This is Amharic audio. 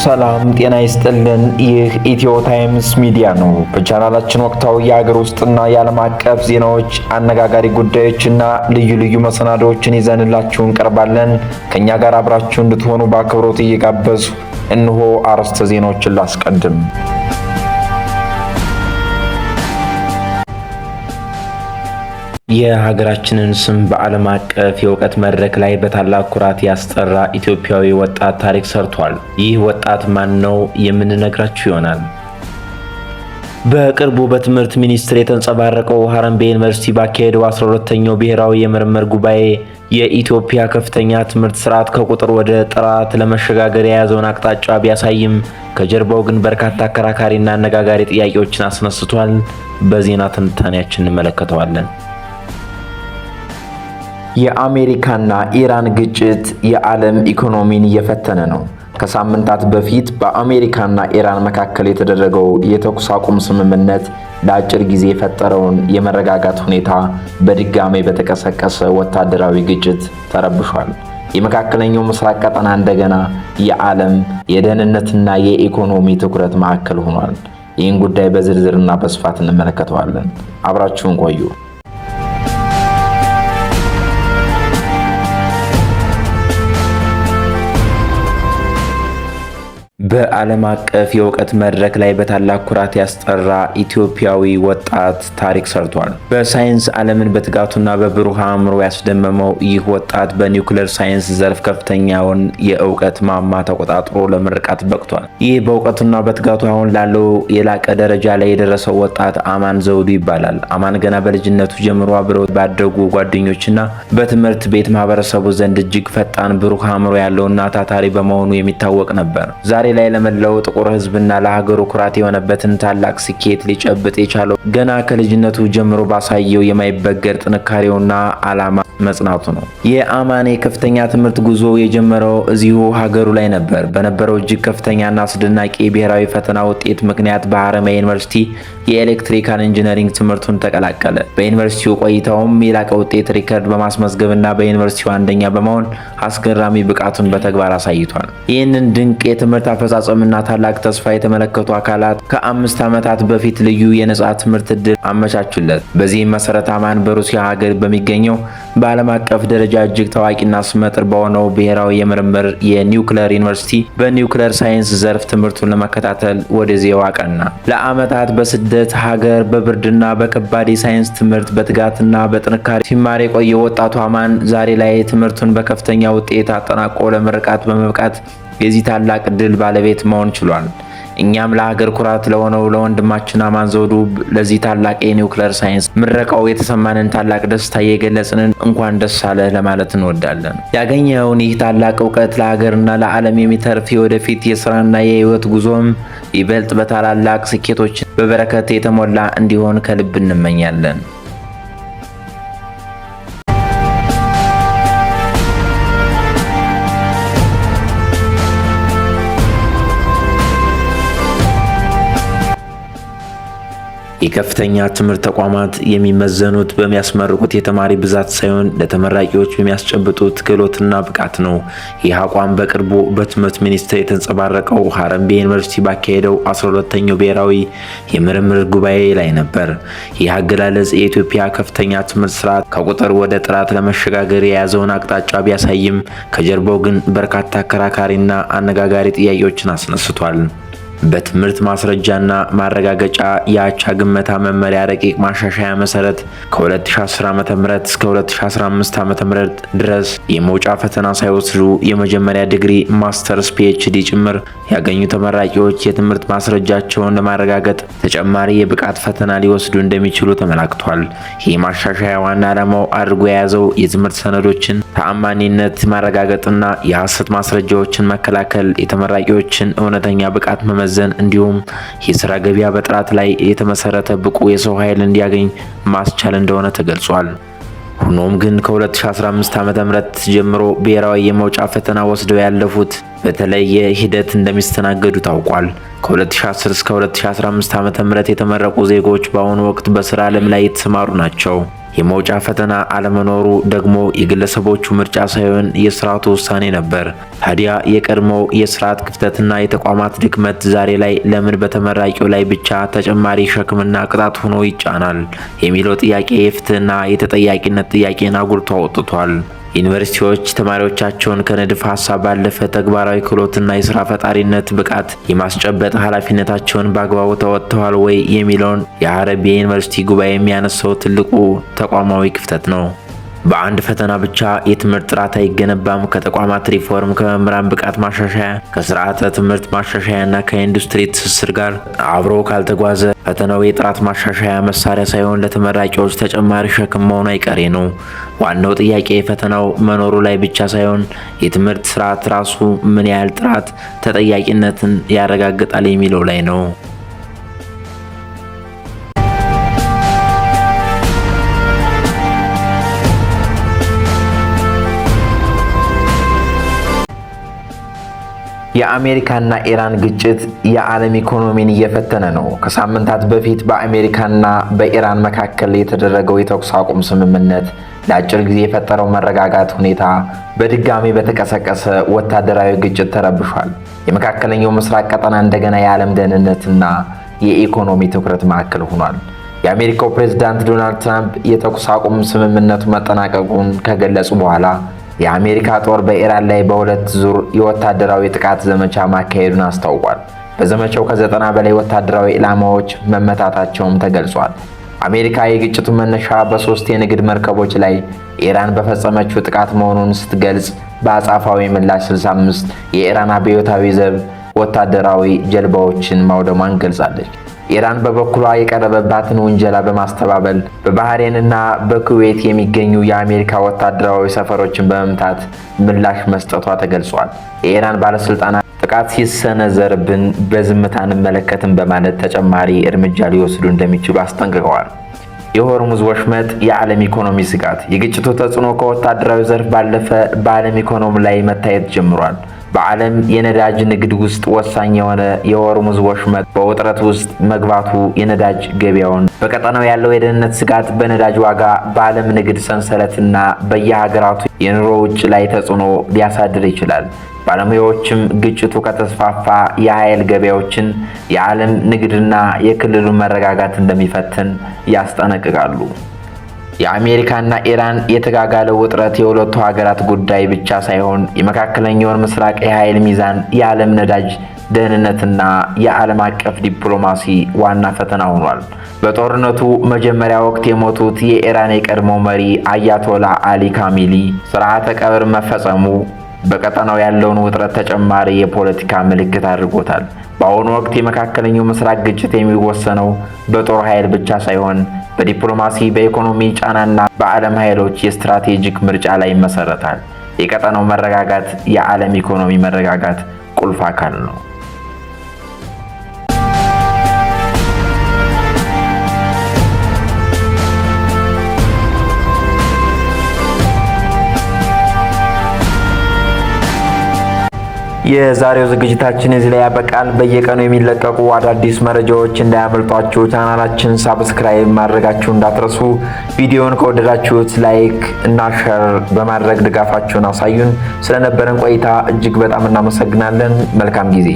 ሰላም ጤና ይስጥልን። ይህ ኢትዮ ታይምስ ሚዲያ ነው። በቻናላችን ወቅታዊ የሀገር ውስጥና የዓለም አቀፍ ዜናዎች፣ አነጋጋሪ ጉዳዮችና ልዩ ልዩ መሰናዶዎችን ይዘንላችሁ እንቀርባለን። ከኛ ጋር አብራችሁ እንድትሆኑ በአክብሮት እየጋበዙ እነሆ አርዕስተ ዜናዎችን ላስቀድም። የሀገራችንን ስም በዓለም አቀፍ የእውቀት መድረክ ላይ በታላቅ ኩራት ያስጠራ ኢትዮጵያዊ ወጣት ታሪክ ሰርቷል። ይህ ወጣት ማን ነው? የምንነግራችሁ ይሆናል። በቅርቡ በትምህርት ሚኒስቴር የተንጸባረቀው ሀረማያ ዩኒቨርሲቲ ባካሄደው 12ኛው ብሔራዊ የምርምር ጉባኤ የኢትዮጵያ ከፍተኛ ትምህርት ስርዓት ከቁጥር ወደ ጥራት ለመሸጋገር የያዘውን አቅጣጫ ቢያሳይም ከጀርባው ግን በርካታ አከራካሪና አነጋጋሪ ጥያቄዎችን አስነስቷል። በዜና ትንታኔያችን እንመለከተዋለን። የአሜሪካና ኢራን ግጭት የዓለም ኢኮኖሚን እየፈተነ ነው። ከሳምንታት በፊት በአሜሪካና ኢራን መካከል የተደረገው የተኩስ አቁም ስምምነት ለአጭር ጊዜ የፈጠረውን የመረጋጋት ሁኔታ በድጋሜ በተቀሰቀሰ ወታደራዊ ግጭት ተረብሿል። የመካከለኛው ምስራቅ ቀጠና እንደገና የዓለም የደህንነትና የኢኮኖሚ ትኩረት ማዕከል ሆኗል። ይህን ጉዳይ በዝርዝርና በስፋት እንመለከተዋለን። አብራችሁን ቆዩ። በዓለም አቀፍ የእውቀት መድረክ ላይ በታላቅ ኩራት ያስጠራ ኢትዮጵያዊ ወጣት ታሪክ ሰርቷል። በሳይንስ ዓለምን በትጋቱና በብሩህ አእምሮ ያስደመመው ይህ ወጣት በኒውክሌር ሳይንስ ዘርፍ ከፍተኛውን የእውቀት ማማ ተቆጣጥሮ ለምርቃት በቅቷል። ይህ በእውቀቱና በትጋቱ አሁን ላለው የላቀ ደረጃ ላይ የደረሰው ወጣት አማን ዘውዱ ይባላል። አማን ገና በልጅነቱ ጀምሮ አብረው ባደጉ ጓደኞችና በትምህርት ቤት ማህበረሰቡ ዘንድ እጅግ ፈጣን ብሩህ አእምሮ ያለውና ታታሪ በመሆኑ የሚታወቅ ነበር። ዛሬ ላይ ለመላው ጥቁር ሕዝብና ለሀገሩ ኩራት የሆነበትን ታላቅ ስኬት ሊጨብጥ የቻለው ገና ከልጅነቱ ጀምሮ ባሳየው የማይበገር ጥንካሬውና ዓላማ መጽናቱ ነው። የአማን የከፍተኛ ትምህርት ጉዞ የጀመረው እዚሁ ሀገሩ ላይ ነበር። በነበረው እጅግ ከፍተኛና አስደናቂ ብሔራዊ ፈተና ውጤት ምክንያት በሀረማያ ዩኒቨርሲቲ የኤሌክትሪካል ኢንጂነሪንግ ትምህርቱን ተቀላቀለ። በዩኒቨርሲቲው ቆይታውም የላቀ ውጤት ሪከርድ በማስመዝገብና በዩኒቨርሲቲው አንደኛ በመሆን አስገራሚ ብቃቱን በተግባር አሳይቷል። ይህንን ድንቅ የትምህርት አፈጻጸምና ታላቅ ተስፋ የተመለከቱ አካላት ከ5 ዓመታት በፊት ልዩ የነጻ ትምህርት ዕድል አመቻቹለት። በዚህም መሰረት አማን በሩሲያ ሀገር በሚገኘው በዓለም አቀፍ ደረጃ እጅግ ታዋቂና ስመጥር በሆነው ብሔራዊ የምርምር የኒውክሌር ዩኒቨርሲቲ በኒውክሌር ሳይንስ ዘርፍ ትምህርቱን ለመከታተል ወደዚያው አቀና። ለዓመታት በስደት ሀገር በብርድና በከባድ የሳይንስ ትምህርት በትጋትና በጥንካሬ ሲማር የቆየው ወጣቱ አማን ዛሬ ላይ ትምህርቱን በከፍተኛ ውጤት አጠናቆ ለምርቃት በመብቃት የዚህ ታላቅ ድል ባለቤት መሆን ችሏል። እኛም ለሀገር ኩራት ለሆነው ለወንድማችን አማን ዘውዱ ለዚህ ታላቅ የኒውክሌር ሳይንስ ምረቃው የተሰማንን ታላቅ ደስታ እየገለጽንን እንኳን ደስ አለ ለማለት እንወዳለን። ያገኘውን ይህ ታላቅ እውቀት ለሀገርና ለዓለም የሚተርፍ የወደፊት የስራና የህይወት ጉዞም ይበልጥ በታላላቅ ስኬቶች በበረከት የተሞላ እንዲሆን ከልብ እንመኛለን። የከፍተኛ ትምህርት ተቋማት የሚመዘኑት በሚያስመርቁት የተማሪ ብዛት ሳይሆን ለተመራቂዎች በሚያስጨብጡት ክህሎትና ብቃት ነው። ይህ አቋም በቅርቡ በትምህርት ሚኒስቴር የተንጸባረቀው ሀረማያ ዩኒቨርሲቲ ባካሄደው 12ኛው ብሔራዊ የምርምር ጉባኤ ላይ ነበር። ይህ አገላለጽ የኢትዮጵያ ከፍተኛ ትምህርት ስርዓት ከቁጥር ወደ ጥራት ለመሸጋገር የያዘውን አቅጣጫ ቢያሳይም ከጀርባው ግን በርካታ አከራካሪና አነጋጋሪ ጥያቄዎችን አስነስቷል። በትምህርት ማስረጃና ማረጋገጫ የአቻ ግመታ መመሪያ ረቂቅ ማሻሻያ መሰረት ከ2010 ዓ.ም እስከ 2015 ዓ.ም ድረስ የመውጫ ፈተና ሳይወስዱ የመጀመሪያ ዲግሪ፣ ማስተርስ፣ ፒኤችዲ ጭምር ያገኙ ተመራቂዎች የትምህርት ማስረጃቸውን ለማረጋገጥ ተጨማሪ የብቃት ፈተና ሊወስዱ እንደሚችሉ ተመላክቷል። ይህ ማሻሻያ ዋና ዓላማው አድርጎ የያዘው የትምህርት ሰነዶችን ተአማኒነት ማረጋገጥና የሐሰት ማስረጃዎችን መከላከል፣ የተመራቂዎችን እውነተኛ ብቃት መመዘን እንዲሁም የሥራ ገበያ በጥራት ላይ የተመሰረተ ብቁ የሰው ኃይል እንዲያገኝ ማስቻል እንደሆነ ተገልጿል። ሆኖም ግን ከ2015 ዓ.ም ጀምሮ ብሔራዊ የመውጫ ፈተና ወስደው ያለፉት በተለየ ሂደት እንደሚስተናገዱ ታውቋል። ከ2010 እስከ 2015 ዓ.ም የተመረቁ ዜጎች በአሁኑ ወቅት በስራ ዓለም ላይ የተሰማሩ ናቸው። የመውጫ ፈተና አለመኖሩ ደግሞ የግለሰቦቹ ምርጫ ሳይሆን የስርዓቱ ውሳኔ ነበር። ታዲያ የቀድሞው የስርዓት ክፍተትና የተቋማት ድክመት ዛሬ ላይ ለምን በተመራቂው ላይ ብቻ ተጨማሪ ሸክምና ቅጣት ሆኖ ይጫናል የሚለው ጥያቄ የፍትህና የተጠያቂነት ጥያቄን አጉልቶ አውጥቷል። ዩኒቨርሲቲዎች ተማሪዎቻቸውን ከንድፈ ሐሳብ ባለፈ ተግባራዊ ክህሎትና የሥራ ፈጣሪነት ብቃት የማስጨበጥ ኃላፊነታቸውን በአግባቡ ተወጥተዋል ወይ የሚለውን የሀረር የዩኒቨርሲቲ ጉባኤ የሚያነሳው ትልቁ ተቋማዊ ክፍተት ነው። በአንድ ፈተና ብቻ የትምህርት ጥራት አይገነባም። ከተቋማት ሪፎርም፣ ከመምህራን ብቃት ማሻሻያ፣ ከስርዓተ ትምህርት ማሻሻያና ከኢንዱስትሪ ትስስር ጋር አብሮ ካልተጓዘ ፈተናው የጥራት ማሻሻያ መሳሪያ ሳይሆን ለተመራቂዎች ተጨማሪ ሸክም መሆኑ አይቀሬ ነው። ዋናው ጥያቄ ፈተናው መኖሩ ላይ ብቻ ሳይሆን የትምህርት ስርዓት ራሱ ምን ያህል ጥራት፣ ተጠያቂነትን ያረጋግጣል የሚለው ላይ ነው። የአሜሪካና ኢራን ግጭት የዓለም ኢኮኖሚን እየፈተነ ነው። ከሳምንታት በፊት በአሜሪካና በኢራን መካከል የተደረገው የተኩስ አቁም ስምምነት ለአጭር ጊዜ የፈጠረው መረጋጋት ሁኔታ በድጋሚ በተቀሰቀሰ ወታደራዊ ግጭት ተረብሿል። የመካከለኛው ምስራቅ ቀጠና እንደገና የዓለም ደህንነትና የኢኮኖሚ ትኩረት ማዕከል ሆኗል። የአሜሪካው ፕሬዝዳንት ዶናልድ ትራምፕ የተኩስ አቁም ስምምነቱ መጠናቀቁን ከገለጹ በኋላ የአሜሪካ ጦር በኢራን ላይ በሁለት ዙር የወታደራዊ ጥቃት ዘመቻ ማካሄዱን አስታውቋል። በዘመቻው ከ90 በላይ ወታደራዊ ኢላማዎች መመታታቸውም ተገልጿል። አሜሪካ የግጭቱን መነሻ በ3 የንግድ መርከቦች ላይ ኢራን በፈጸመችው ጥቃት መሆኑን ስትገልጽ፣ በአጻፋዊ ምላሽ 65 የኢራን አብዮታዊ ዘብ ወታደራዊ ጀልባዎችን ማውደሟን ገልጻለች። ኢራን በበኩሏ የቀረበባትን ውንጀላ በማስተባበል በባህሬንና በኩዌት የሚገኙ የአሜሪካ ወታደራዊ ሰፈሮችን በመምታት ምላሽ መስጠቷ ተገልጿል። የኢራን ባለስልጣናት ጥቃት ሲሰነዘርብን በዝምታ እንመለከትም በማለት ተጨማሪ እርምጃ ሊወስዱ እንደሚችሉ አስጠንቅቀዋል። የሆርሙዝ ወሽመጥ የዓለም ኢኮኖሚ ስጋት። የግጭቱ ተጽዕኖ ከወታደራዊ ዘርፍ ባለፈ በዓለም ኢኮኖሚ ላይ መታየት ጀምሯል። በዓለም የነዳጅ ንግድ ውስጥ ወሳኝ የሆነ የሆርሙዝ ወሽመጥ በውጥረት ውስጥ መግባቱ የነዳጅ ገበያውን፣ በቀጠናው ያለው የደህንነት ስጋት በነዳጅ ዋጋ፣ በዓለም ንግድ ሰንሰለትና በየሀገራቱ የኑሮ ውጭ ላይ ተጽዕኖ ሊያሳድር ይችላል። ባለሙያዎችም ግጭቱ ከተስፋፋ የኃይል ገበያዎችን፣ የዓለም ንግድና የክልሉን መረጋጋት እንደሚፈትን ያስጠነቅቃሉ። የአሜሪካና ኢራን የተጋጋለው ውጥረት የሁለቱ ሀገራት ጉዳይ ብቻ ሳይሆን የመካከለኛውን ምስራቅ የኃይል ሚዛን፣ የዓለም ነዳጅ ደህንነትና የዓለም አቀፍ ዲፕሎማሲ ዋና ፈተና ሆኗል። በጦርነቱ መጀመሪያ ወቅት የሞቱት የኢራን የቀድሞ መሪ አያቶላ አሊ ካሚሊ ስርዓተ ቀብር መፈጸሙ በቀጠናው ያለውን ውጥረት ተጨማሪ የፖለቲካ ምልክት አድርጎታል። በአሁኑ ወቅት የመካከለኛው ምስራቅ ግጭት የሚወሰነው በጦር ኃይል ብቻ ሳይሆን በዲፕሎማሲ፣ በኢኮኖሚ ጫናና በዓለም ኃይሎች የስትራቴጂክ ምርጫ ላይ ይመሰረታል። የቀጠናው መረጋጋት የዓለም ኢኮኖሚ መረጋጋት ቁልፍ አካል ነው። የዛሬው ዝግጅታችን እዚህ ላይ ያበቃል። በየቀኑ የሚለቀቁ አዳዲስ መረጃዎች እንዳያመልጧችሁ ቻናላችን ሳብስክራይብ ማድረጋችሁን እንዳትረሱ። ቪዲዮውን ከወደዳችሁት ላይክ እና ሼር በማድረግ ድጋፋችሁን አሳዩን። ስለነበረን ቆይታ እጅግ በጣም እናመሰግናለን። መልካም ጊዜ